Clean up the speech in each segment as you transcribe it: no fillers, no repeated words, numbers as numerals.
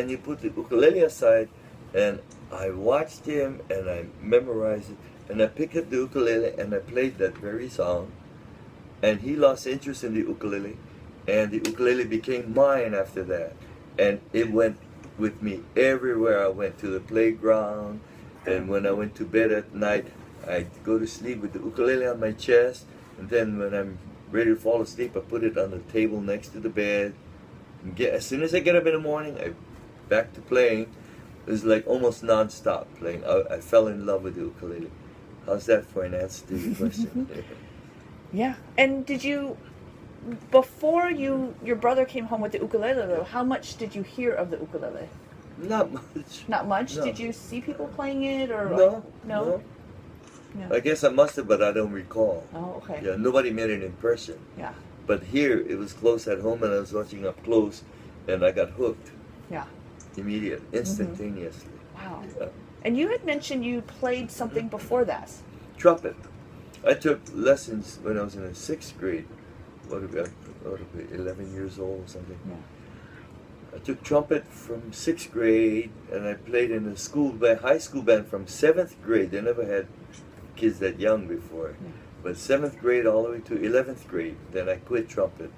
then you put the ukulele aside, and I watched him, and I memorized it, and I picked up the ukulele, and I played that very song, and he lost interest in the ukulele, and the ukulele became mine after that, and it went with me everywhere I went, to the playground, and when I went to bed at night, I'd go to sleep with the ukulele on my chest, and then when I'm ready to fall asleep, I put it on the table next to the bed. And as soon as I get up in the morning, I back to playing. It was like almost non-stop playing. I fell in love with the ukulele. How's that for an answer to your question? Yeah. And did you, before your brother came home with the ukulele, though, how much did you hear of the ukulele? Not much. Not much? No. Did you see people playing it? Or No. No? I guess I must have, but I don't recall. Oh, okay. Yeah, nobody made an impression. Yeah. But here, it was close at home, and I was watching up close, and I got hooked. Yeah. Instantaneously. Wow. Yeah. And you had mentioned you played something before that. Trumpet. I took lessons when I was in the 6th grade. What would be 11 years old or something. Yeah. I took trumpet from 6th grade, and I played in a school band, high school band from 7th grade. They never had kids that young before. Yeah. But 7th grade all the way to 11th grade. Then I quit trumpet.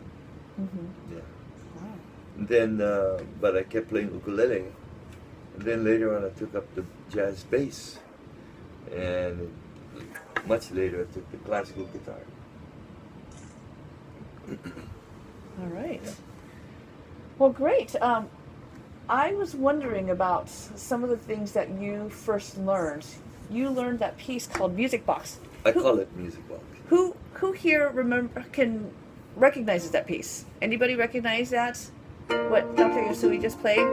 Mm-hmm. Yeah. Wow. And then, but I kept playing ukulele. And then later on, I took up the jazz bass. And much later, I took the classical guitar. All right. Well, great. I was wondering about some of the things that you first learned. You learned that piece called Music Box. I call it Music Box. Who here recognizes that piece? Anybody recognize that? What Dr. Yasui just played?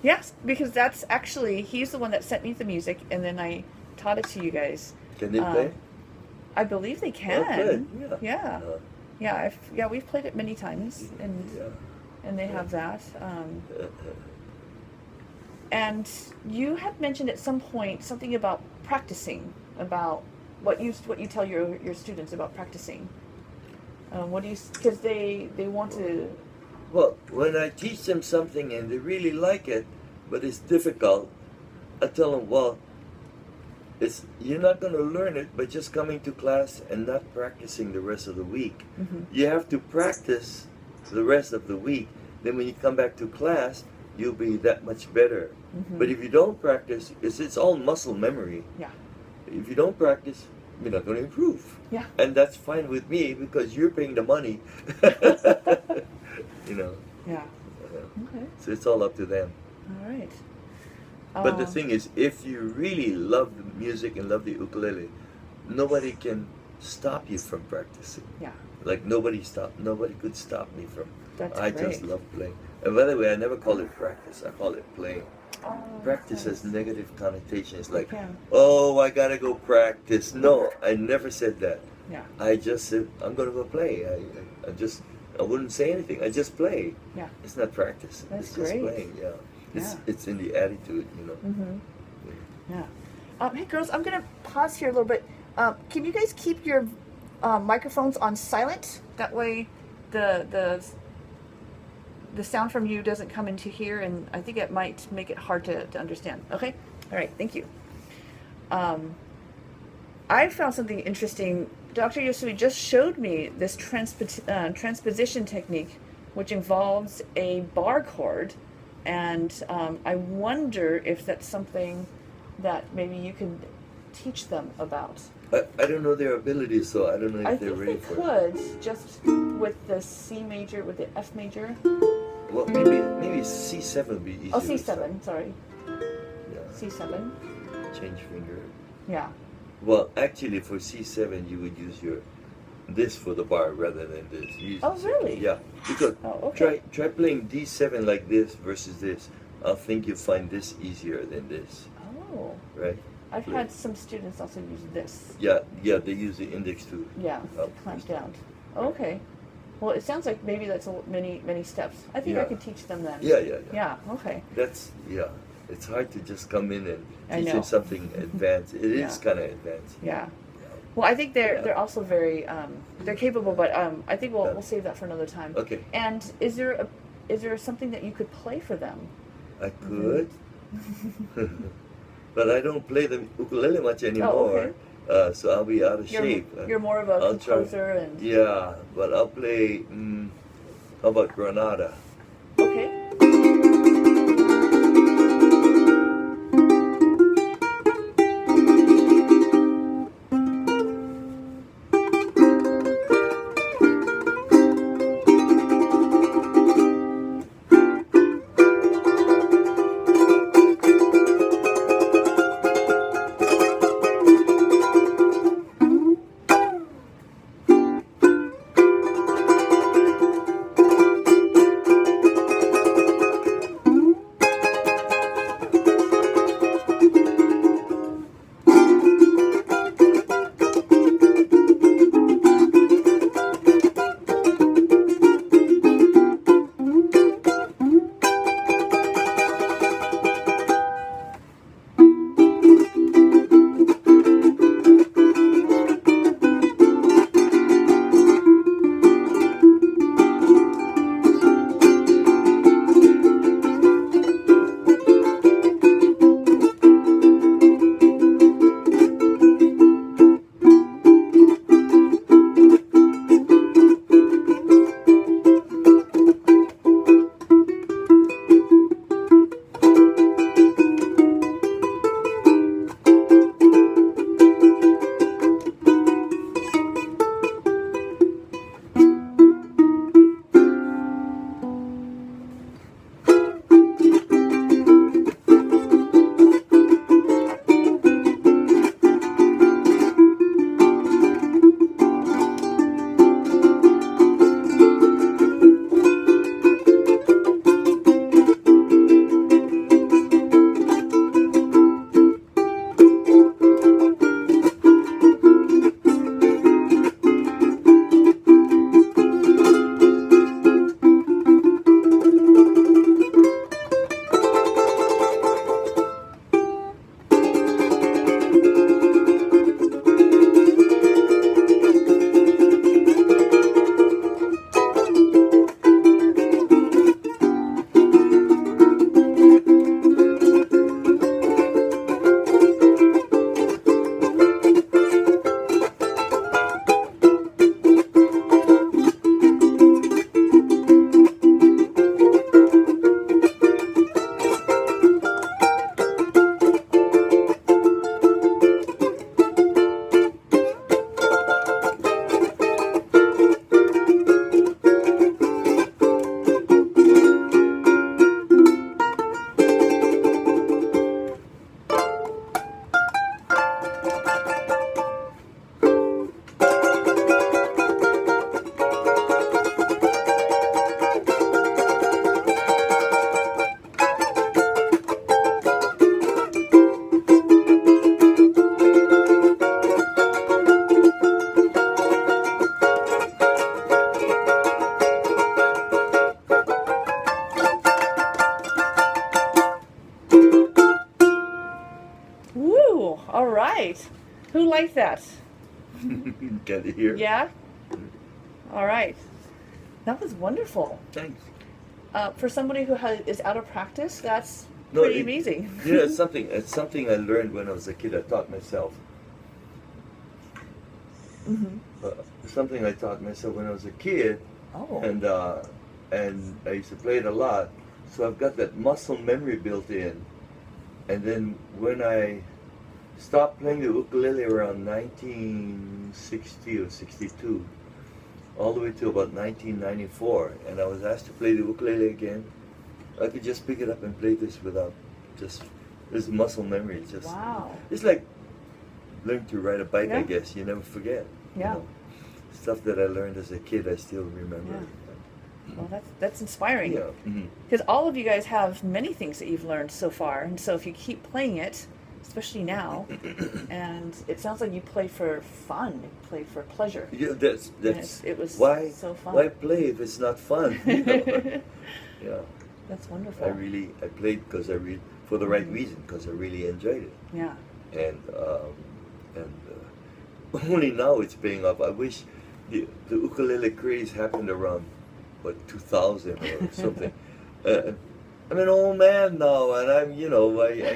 Yes, because that's actually, he's the one that sent me the music, and then I taught it to you guys. Can they play? I believe they can. Oh, good. Yeah. Yeah, we've played it many times, and they have that. And you had mentioned at some point something about practicing, about what you tell your students about practicing. Because they want to. Well, when I teach them something and they really like it, but it's difficult, I tell them, well, you're not going to learn it by just coming to class and not practicing the rest of the week. Mm-hmm. You have to practice the rest of the week. Then when you come back to class, you'll be that much better. Mm-hmm. But if you don't practice, it's all muscle memory. Yeah. If you don't practice, you're not going to improve. Yeah. And that's fine with me because you're paying the money. You know. Yeah. Okay. So it's all up to them. All right. But the thing is, if you really love the music and love the ukulele, nobody can stop you from practicing. Yeah. Like nobody could stop me from. That's I great. just love playing. And by the way, I never call it practice. I call it playing. Oh, Practice nice. has negative connotations. Like, Yeah. oh, I gotta go practice. No, I never said that. Yeah. I just said I'm gonna go play. I wouldn't say anything. I just play. Yeah. It's not practice. That's it's just great. playing. Yeah. Yeah. It's in the attitude, you know. Mm-hmm. Yeah. Hey girls, I'm gonna pause here a little bit. Can you guys keep your microphones on silent? That way, the sound from you doesn't come into here, and I think it might make it hard to understand. Okay. All right. Thank you. I found something interesting. Dr. Yasui just showed me this transposition technique, which involves a bar chord, and I wonder if that's something that maybe you could teach them about. I don't know their abilities, so I don't know if they're ready for it. I think they could, just with the C major, with the F major. Well, maybe C7 would be easier. Oh, to start. C7, sorry. Yeah. C7. Change finger. Yeah. Well, actually, for C7, you would use this for the bar rather than this. Oh, really? Yeah, because okay. try playing D7 like this versus this. I think you'll find this easier than this. Oh. Right? I've had some students also use this. Yeah, they use the index too. Yeah, to clamp down. Okay. Well, it sounds like maybe that's many steps. I think I could teach them then. Yeah. Yeah, okay. It's hard to just come in and I teach know. them something advanced. It is kind of advanced. Yeah. Well, I think they're also very they're capable, but I think we'll save that for another time. Okay. And is there something that you could play for them? I could, but I don't play the ukulele much anymore. So I'll be out of shape. You're more of a composer and... Yeah, but I'll play, how about Granada? Okay. All right. Who liked that? Get it here? Yeah? All right. That was wonderful. Thanks. For somebody who is out of practice, that's pretty amazing. You know, it's something I learned when I was a kid. I taught myself. Mm-hmm. Something I taught myself when I was a kid. Oh. And I used to play it a lot. So I've got that muscle memory built in. And then when I stopped playing the ukulele around 1960 or 62, all the way to about 1994, and I was asked to play the ukulele again, I could just pick it up and play this without just this muscle memory. It's just, wow. It's like learning to ride a bike, Yeah. I guess. You never forget. Yeah. You know? Stuff that I learned as a kid, I still remember. Yeah. Well, that's inspiring. Yeah. Because all of you guys have many things that you've learned so far, and so if you keep playing it, especially now, and it sounds like you play for fun, you play for pleasure. Yeah, that's it was why, so fun. Why play if it's not fun? You know? Yeah. That's wonderful. I played because for the right reason, because I really enjoyed it. Yeah. And only now it's paying off. I wish the ukulele craze happened around, what, 2000 or something. I'm an old man now, and I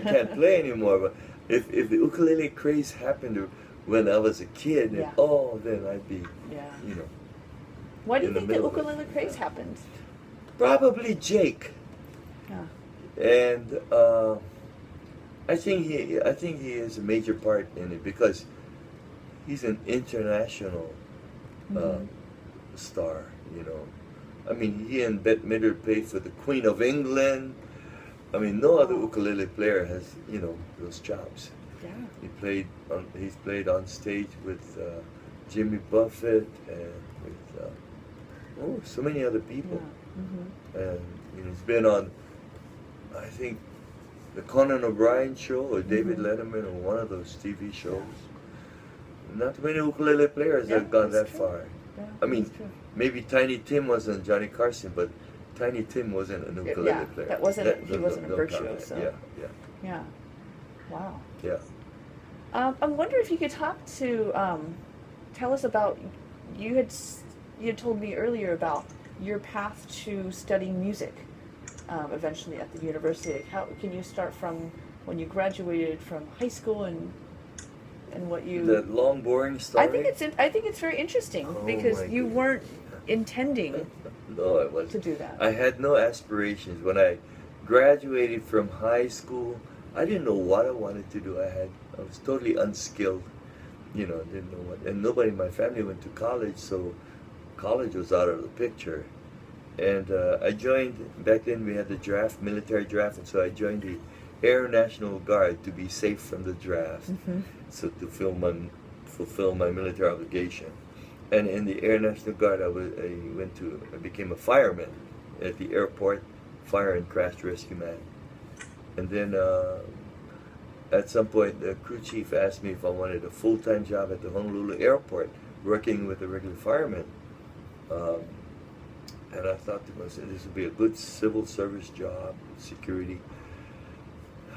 can't play anymore. But if the ukulele craze happened when I was a kid, Yeah. then I'd be, Why do you in the think the middle of it. ukulele craze happened? Probably Jake. Yeah. And I think he is a major part in it because he's an international star. I mean, he and Bette Midler played for the Queen of England. I mean, no other ukulele player has those chops. Yeah. He's played on stage with Jimmy Buffett and with so many other people. Yeah. And he's been on, I think, the Conan O'Brien show or David Letterman or one of those TV shows. Not too many ukulele players have gone that far. Yeah, I mean, that's true. maybe Tiny Tim was on Johnny Carson, but Tiny Tim wasn't an ukulele player. That wasn't. He wasn't a don't count virtuoso. that. Yeah. Yeah. Wow. Yeah. I wonder if you could tell us about, you had told me earlier about your path to studying music eventually at the university. How can you start from when you graduated from high school and what you... That long, boring story? I think it's very interesting because you weren't intending no, I wasn't. to do that. I had no aspirations. When I graduated from high school, I didn't know what I wanted to do. I was totally unskilled, didn't know what. And nobody in my family went to college, so college was out of the picture. And I joined, back then we had the draft, military draft, and so I joined the Air National Guard to be safe from the draft, so to fulfill my military obligation. And in the Air National Guard, I became a fireman at the airport, fire and crash rescue man. And then at some point, the crew chief asked me if I wanted a full-time job at the Honolulu airport, working with a regular fireman. And I thought to myself, this would be a good civil service job, security.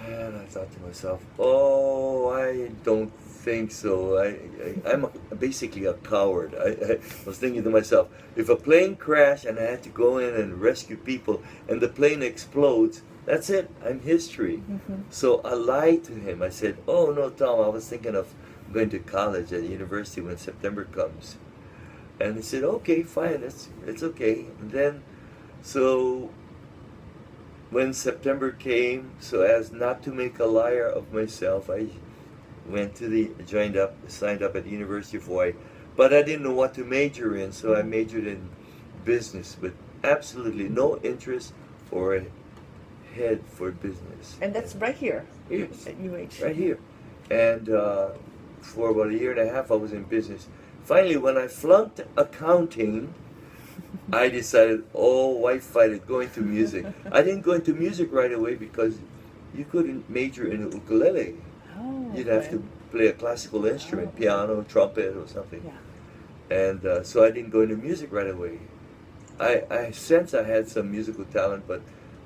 And I thought to myself, I don't think so. I'm basically a coward. I was thinking to myself, if a plane crashed and I had to go in and rescue people and the plane explodes, that's it, I'm history. So I lied to him. I said, oh no, Tom, I was thinking of going to college at the university when September comes. And he said, okay, fine, it's okay. And then, so when September came, so as not to make a liar of myself, I signed up at the University of Hawai'i. But I didn't know what to major in, so I majored in business with absolutely no interest or a head for business. And that's right here Yes, at UH. right here. And for about a year and a half, I was in business. Finally, when I flunked accounting, I decided, why fight it, go into music. I didn't go into music right away because you couldn't major in the ukulele. You'd have to play a classical instrument, piano, trumpet, or something. Yeah. And so I didn't go into music right away. I sensed I had some musical talent, but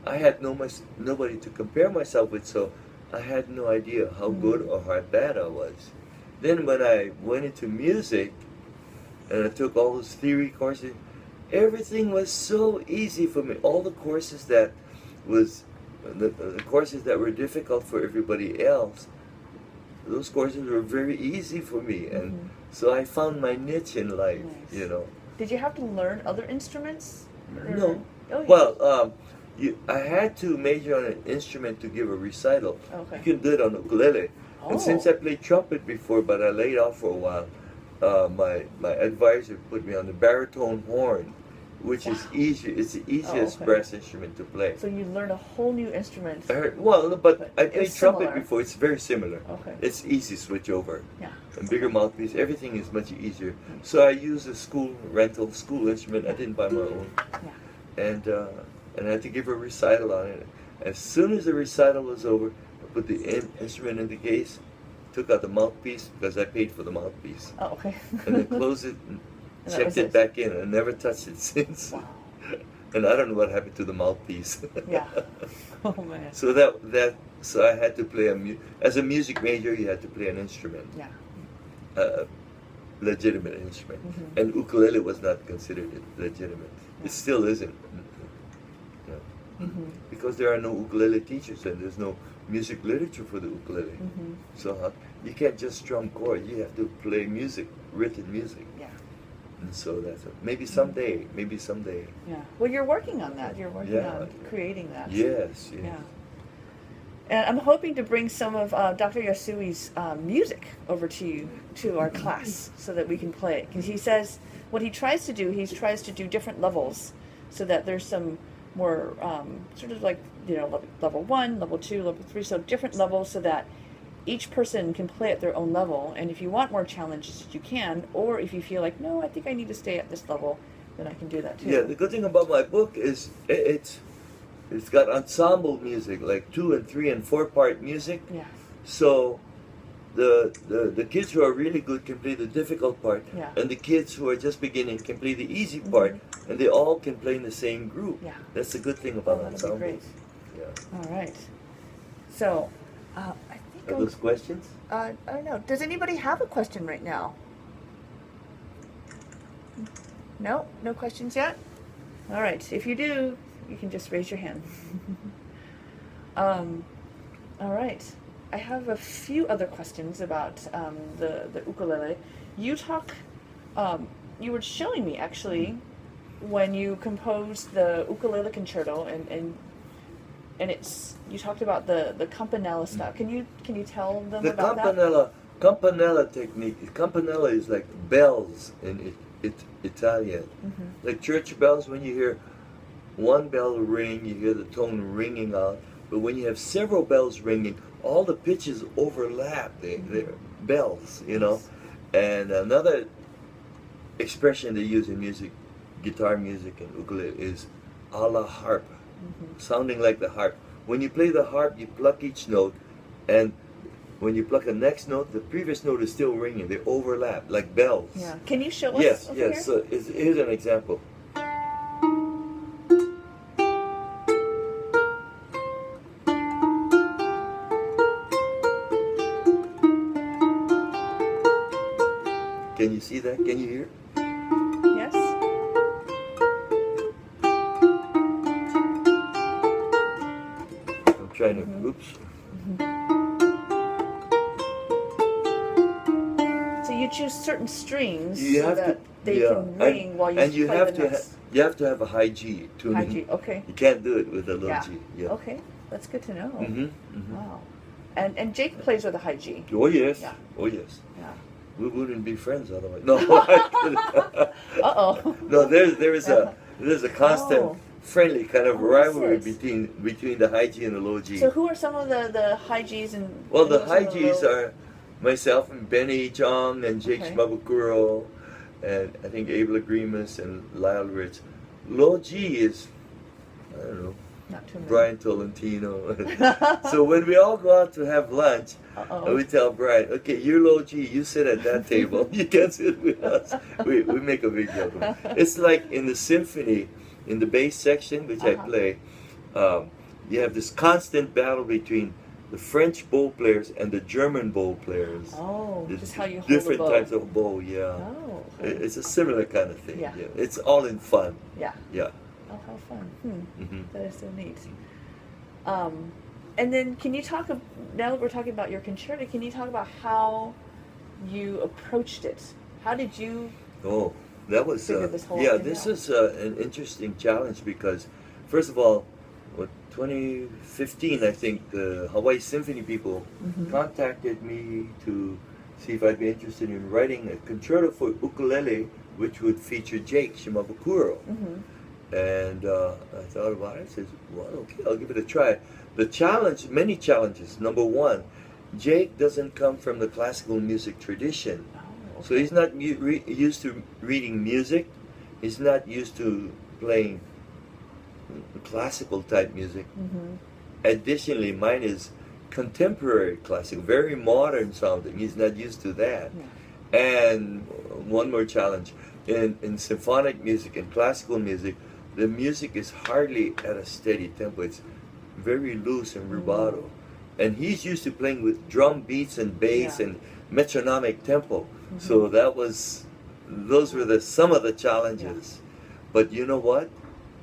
I had nobody to compare myself with, so I had no idea how good or how bad I was. Then when I went into music, and I took all those theory courses, everything was so easy for me. All the courses that the courses that were difficult for everybody else, those courses were very easy for me, and so I found my niche in life. Nice. Did you have to learn other instruments? No. Oh, yeah. Well, I had to major on an instrument to give a recital. Okay. You can do it on ukulele. And since I played trumpet before, but I laid off for a while, my advisor put me on the baritone horn, which is easier. It's the easiest brass instrument to play. So you learned a whole new instrument. But I played trumpet similar. before. It's very similar. Okay. It's easy switch over. Yeah. And bigger mouthpiece. Everything is much easier. So I used a school instrument. I didn't buy my own. Yeah. And I had to give a recital on it. As soon as the recital was over, I put the instrument in the case, took out the mouthpiece because I paid for the mouthpiece. Oh, okay. And then closed it and And checked it back in. I never touched it since. Wow. And I don't know what happened to the mouthpiece. Yeah. Oh man. So so I had to play as a music major. You had to play an instrument. Yeah. legitimate instrument, and ukulele was not considered legitimate. It still isn't, because there are no ukulele teachers and there's no music literature for the ukulele. So you can't just strum chords. You have to play music, written music. Yeah. And so that's maybe someday. Maybe someday. Yeah. Well, you're working on that. You're working on creating that. Yes. Yes. Yeah. And I'm hoping to bring some of Dr. Yasui's music over to our class so that we can play it. Because he says what he tries to do, he tries to do different levels so that there's some more sort of like, you know, level 1, level 2, level 3, so different levels so that each person can play at their own level. And if you want more challenges, you can. Or if you feel like, no, I think I need to stay at this level, then I can do that too. Yeah, the good thing about my book is it's got ensemble music, like 2 and 3 and 4 part music. Yeah. So the kids who are really good can play the difficult part, and the kids who are just beginning can play the easy part, and they all can play in the same group. Yeah. That's the good thing about ensemble. Great. Yeah. All right. So, I think Are those questions? I don't know. Does anybody have a question right now? No? No questions yet? All right. If you do, you can just raise your hand. All right. I have a few other questions about the ukulele. You were showing me actually when you composed the ukulele concerto, and you talked about the campanella style. Can you tell them about that? The campanella technique. Campanella is like bells in Italian, like church bells. When you hear one bell ring, you hear the tone ringing out. But when you have several bells ringing, all the pitches overlap. They're bells, you know. And another expression they use in music, guitar music and ukulele, is a la harp, sounding like the harp. When you play the harp, you pluck each note, and when you pluck the next note, the previous note is still ringing. They overlap like bells. Yeah. Can you show us? Yes, over yes. Here? So here's an example. Can you see that? Can you hear? Yes. I'm trying to. Oops. So you choose certain strings You so have that to, they can ring while you and you play have the to next. you have to have a high G tuning. High G. Okay. You can't do it with a low G. Yeah. Okay, that's good to know. Wow. And Jake plays with a high G. Oh yes. Yeah. Oh yes. Yeah. We wouldn't be friends otherwise. No. Uh-oh. No. There's a constant friendly kind of rivalry yes. between the high G and the low G. So who are some of the high Gs and? Well, the who's high some of Gs low- are myself and Benny Chong and Jake Shimabukuro, and I think Abel Agreemus and Lyle Ritz. Low G is, I don't know, Not too many. Brian Tolentino. So when we all go out to have lunch, and we tell Brian, okay, you're low G, you sit at that table, you can't sit with us. We make a big joke. It's like in the symphony, in the bass section, which I play, you have this constant battle between the French bow players and the German bow players. Oh, There's just how you hold different the bow. types of bow, yeah. Oh. It's a similar kind of thing. Yeah. It's all in fun. Yeah. Yeah. Oh, how fun. That is so neat. Mm-hmm. And then can you talk, now that we're talking about your concerto, can you talk about how you approached it? How did you that was figure this whole yeah, thing this out? is an interesting challenge because, first of all, 2015, I think the Hawai'i Symphony people contacted me to see if I'd be interested in writing a concerto for ukulele, which would feature Jake Shimabukuro. And I thought about it. I said, well, okay, I'll give it a try. The challenge, many challenges. Number one, Jake doesn't come from the classical music tradition. So he's not used to reading music. He's not used to playing classical type music. Additionally, mine is contemporary classical, very modern sounding. He's not used to that. And one more challenge, in symphonic music and classical music, the music is hardly at a steady tempo. It's very loose and rubato. And he's used to playing with drum beats and bass and metronomic tempo. So those were some of the challenges. But you know what?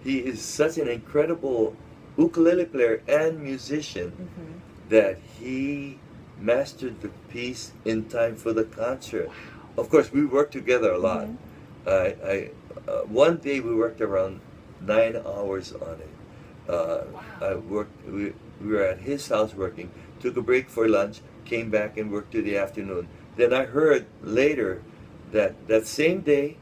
He is such an incredible ukulele player and musician that he mastered the piece in time for the concert. Of course, we worked together a lot. One day we worked around 9 hours on it. We were at his house working, took a break for lunch, came back and worked to the afternoon. Then I heard later that same day,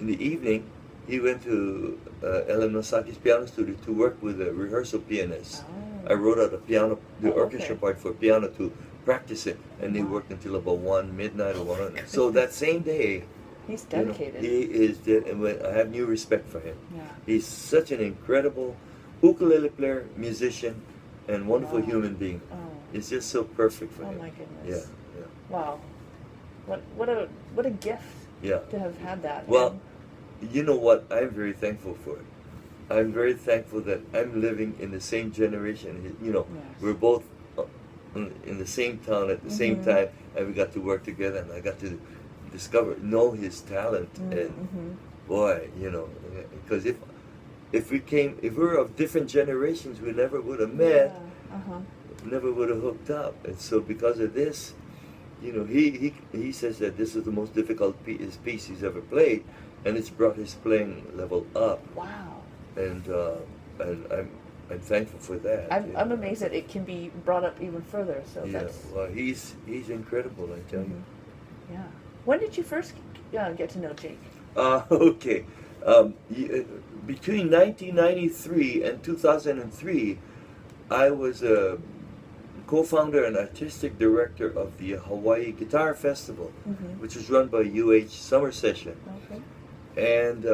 in the evening, he went to Ellen Masaki's piano studio to work with a rehearsal pianist. I wrote out the orchestra part for piano to practice it, and they worked until about 1 midnight or 1. So that same day, he's dedicated. He is and I have new respect for him. He's such an incredible ukulele player, musician, and wonderful human being. It's just so perfect for him. Oh my goodness. Wow. What a gift to have had that. Well, you know what? I'm very thankful for it. I'm very thankful that I'm living in the same generation. We're both in the same town at the same time, and we got to work together, and I got to know his talent. And boy, because if we were of different generations, we never would have met, never would have hooked up. And so because of this, he says that this is the most difficult piece he's ever played, and it's brought his playing level up. Wow. And I'm thankful for that. I'm amazed that it can be brought up even further. So well, he's incredible, I tell you. Yeah. When did you first get to know Jake? Okay. Between 1993 and 2003, I was a co-founder and artistic director of the Hawaii Guitar Festival, which is run by UH Summer Session. And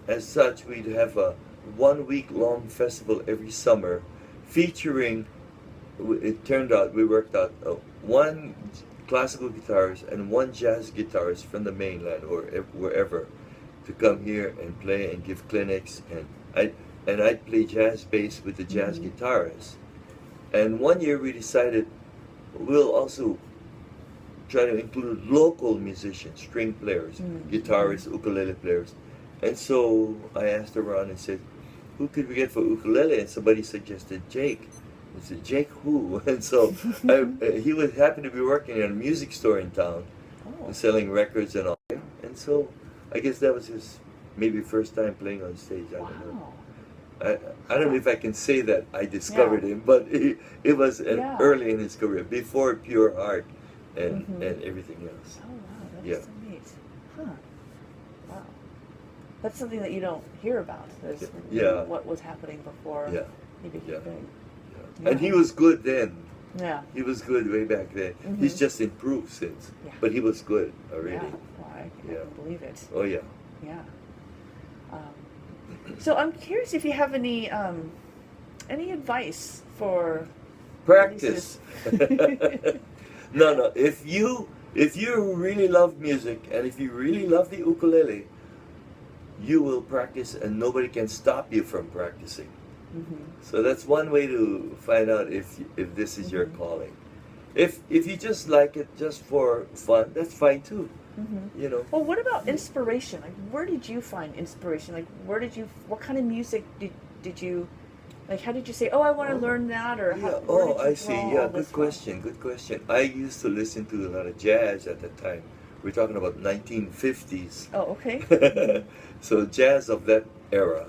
as such, we'd have a 1 week long festival every summer featuring, we worked out 1 classical guitarist and 1 jazz guitarist from the mainland or wherever to come here and play and give clinics, and I'd play jazz bass with the jazz guitarist. And one year we decided we'll also try to include local musicians, string players, guitarists, ukulele players. And so I asked around and said, who could we get for ukulele? And somebody suggested Jake. I said, Jake who? And so he was happy to be working at a music store in town, selling records and all. And so I guess that was his maybe first time playing on stage. I don't know. I don't know if I can say that I discovered him, but it was early in his career, before Pure Heart and everything else. Oh wow, that's so neat. Huh. Wow. That's something that you don't hear about. What was happening before he became big. And he was good then. Yeah. He was good way back then. He's just improved since. But he was good already. Yeah. Well, I can believe it. Oh yeah. Yeah. So I'm curious if you have any advice for practice. No. If you really love music and if you really love the ukulele, you will practice and nobody can stop you from practicing. So that's one way to find out if this is your calling. If you just like it just for fun, that's fine too. Well, what about inspiration? Like, where did you find inspiration? Like, what kind of music did you, like, how did you say, I want to learn that, or how, I see. Yeah, good question. I used to listen to a lot of jazz at that time. We're talking about 1950s. Oh, okay. So jazz of that era.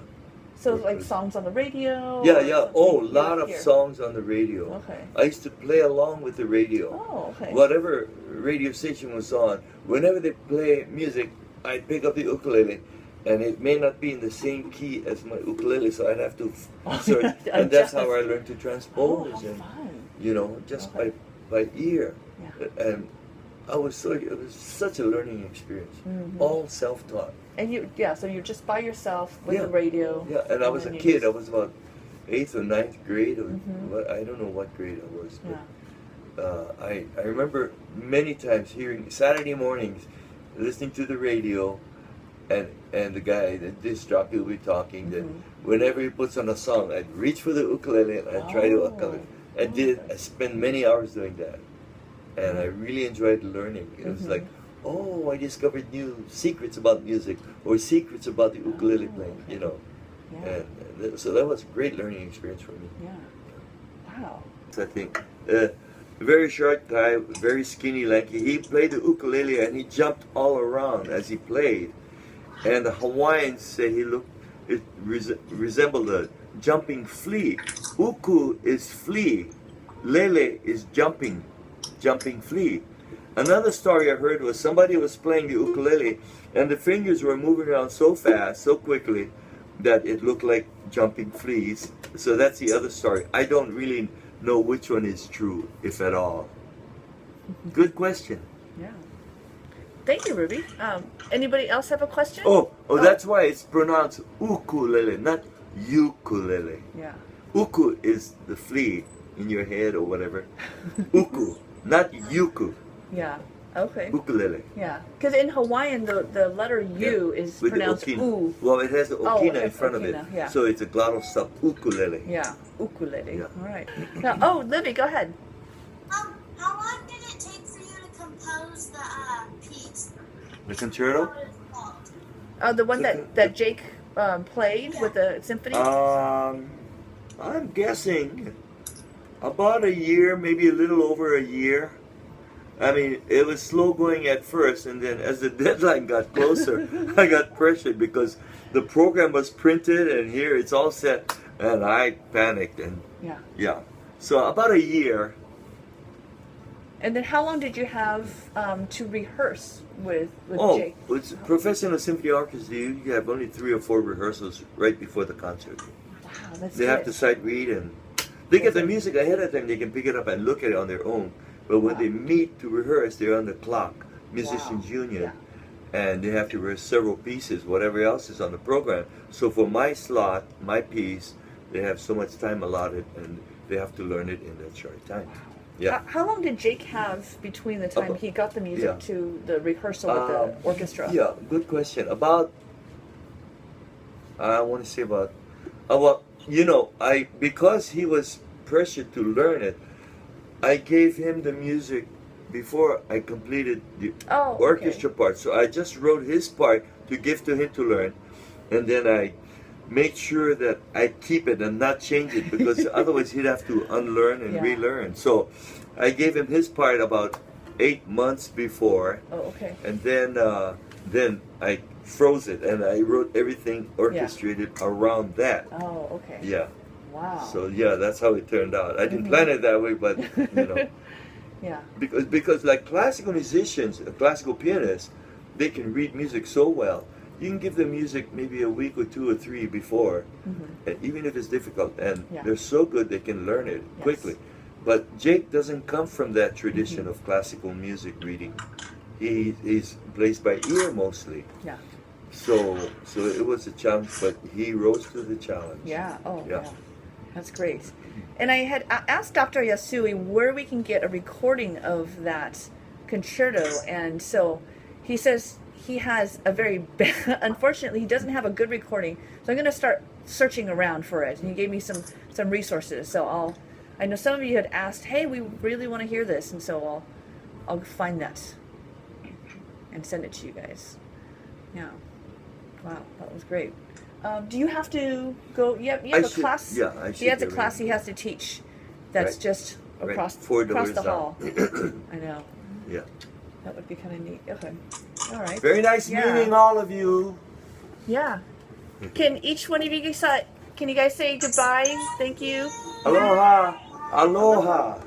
So like songs on the radio? Yeah. A lot of songs on the radio. Okay. I used to play along with the radio. Oh, okay. Whatever radio station was on, whenever they play music, I'd pick up the ukulele, and it may not be in the same key as my ukulele, so I'd have to search. And that's how I learned to transpose. Fun. Just by ear. Yeah. And it was such a learning experience. All self-taught. And so you're just by yourself with the radio. Yeah, and I was a kid. I was about 8th or 9th grade, or I don't know what grade I was. But I remember many times hearing Saturday mornings, listening to the radio, and the guy, the disc jockey, will be talking. That whenever he puts on a song, I'd reach for the ukulele and I'd try to accompany. I spent many hours doing that, and I really enjoyed learning. It was like oh, I discovered new secrets about music or secrets about the ukulele playing, you know. Yeah. And so that was a great learning experience for me. Yeah. Wow. I think very short guy, very skinny, lanky. He played the ukulele and he jumped all around as he played. And the Hawaiians say it resembled a jumping flea. Uku is flea, lele is jumping flea. Another story I heard was somebody was playing the ukulele and the fingers were moving around so fast, so quickly, that it looked like jumping fleas. So that's the other story. I don't really know which one is true, if at all. Good question. Yeah. Thank you, Ruby. Anybody else have a question? Oh, that's why it's pronounced ukulele, not ukulele. Yeah. Uku is the flea in your head or whatever. Uku, not yuku. Yeah. Okay. Ukulele. Yeah. Because in Hawaiian, the letter U is with pronounced u. Well, it has the okina in front of it. Yeah. So it's a glottal stop. Ukulele. Yeah. Ukulele. Yeah. All right. Now, Libby, go ahead. How long did it take for you to compose the piece? The concerto? What is it called? The one that Jake played with the symphony? I'm guessing about a year, maybe a little over a year. I mean, it was slow going at first, and then as the deadline got closer, I got pressured because the program was printed, and here it's all set, and I panicked, and yeah. So about a year. And then how long did you have to rehearse with Jake? Oh, it's professional symphony orchestra. You have only 3 or 4 rehearsals right before the concert. Wow, that's They have to sight read, and they get the music ahead of time. They can pick it up and look at it on their own. But when they meet to rehearse, they're on the clock, Musicians Union, and they have to rehearse several pieces, whatever else is on the program. So for my slot, my piece, they have so much time allotted, and they have to learn it in that short time. Yeah. How long did Jake have between the time he got the music to the rehearsal with the orchestra? Yeah, good question. About, I want to say about, well, you know, because he was pressured to learn it, I gave him the music before I completed the orchestra part. So I just wrote his part to give to him to learn, and then I made sure that I keep it and not change it, because otherwise he'd have to unlearn and relearn. So I gave him his part about 8 months before. And then I froze it and I wrote everything orchestrated around that. Yeah. Wow. So yeah, that's how it turned out. I didn't plan it that way, but you know. Because like classical musicians, classical pianists, they can read music so well. You can give them music maybe a week or 2 or 3 before, and even if it's difficult, and they're so good they can learn it quickly. But Jake doesn't come from that tradition of classical music reading. He's plays by ear mostly. Yeah. So it was a challenge, but he rose to the challenge. Yeah. Oh, yeah. That's great. And I had asked Dr. Yasui where we can get a recording of that concerto, and so he says he has a very bad, unfortunately he doesn't have a good recording, so I'm going to start searching around for it, and he gave me some resources. So I know some of you had asked, hey, we really want to hear this, and so I'll find that and send it to you guys. Yeah. Wow, that was great. Do you have to go? You have a class. Yeah, I should. He has a class he has to teach. That's just across the hall. I know. Yeah. That would be kind of neat. Okay. All right. Very nice meeting all of you. Yeah. Can each one of you guys say goodbye? Thank you. Aloha. Aloha.